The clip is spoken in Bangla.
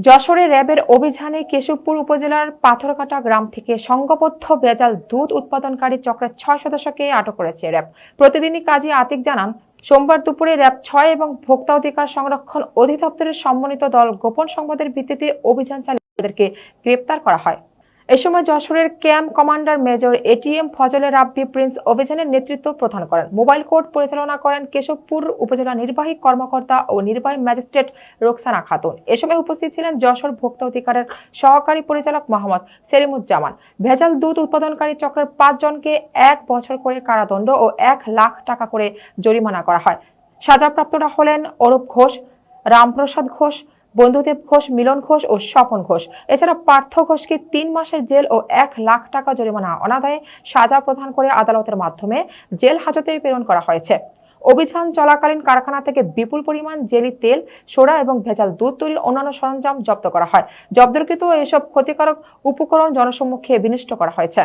যশোরে র্যাবের অভিযানে কেশবপুর উপজেলার পাথরঘাটা গ্রাম থেকে সংঘবদ্ধ ভেজাল দুধ উৎপাদনকারী চক্রের ৬ সদস্যকে আটক করেছে র্যাব। প্রতিদিনই কাজী আতিক জানান, সোমবার দুপুরে র্যাব ৬ এবং ভোক্তা অধিকার সংরক্ষণ অধিদপ্তরের সমন্বিত দল গোপন সংবাদের ভিত্তিতে অভিযান চালিয়ে তাদেরকে গ্রেপ্তার করা হয়। এ সময় যশোরের camp commander major ATM Fazle Rabbi Prince অভিযানের নেতৃত্ব প্রদান করেন। মোবাইল কোর্ট পরিচালনা করেন কেশবপুর উপজেলা নির্বাহী কর্মকর্তা ও নির্বাহী ম্যাজিস্ট্রেট রোকসানা খাতুন। এ সময় উপস্থিত ছিলেন যশোর ভোক্তা অধিকারের সহকারী পরিচালক মোহাম্মদ সেলিমুজ্জামান। ভেজাল দুধ উৎপাদনকারী চক্রের ৫ জনকে ১ বছর করে কারাদণ্ড ও ১ লাখ টাকা করে জরিমানা করা হয়। সাজাপ্রাপ্তরা হলেন অরূপ ঘোষ, রামপ্রসাদ ঘোষ, বন্ধুদেব ঘোষ, মিলন ঘোষ ও স্বপন ঘোষ। এছাড়া পার্থ ঘোষকে ৩ মাসের জেল ও ১ লাখ টাকা জরিমানা অনাদায়ে সাজা প্রদান করে আদালতের মাধ্যমে জেল হাজতে প্রেরণ করা হয়েছে। অভিযান চলাকালীন কারখানা থেকে বিপুল পরিমাণ জেলি তেল, সোডা এবং ভেজাল দুধ তৈরির অন্যান্য সরঞ্জাম জব্দ করা হয়। জব্দকৃত এসব ক্ষতিকারক উপকরণ জনসম্মুখে বিনষ্ট করা হয়েছে।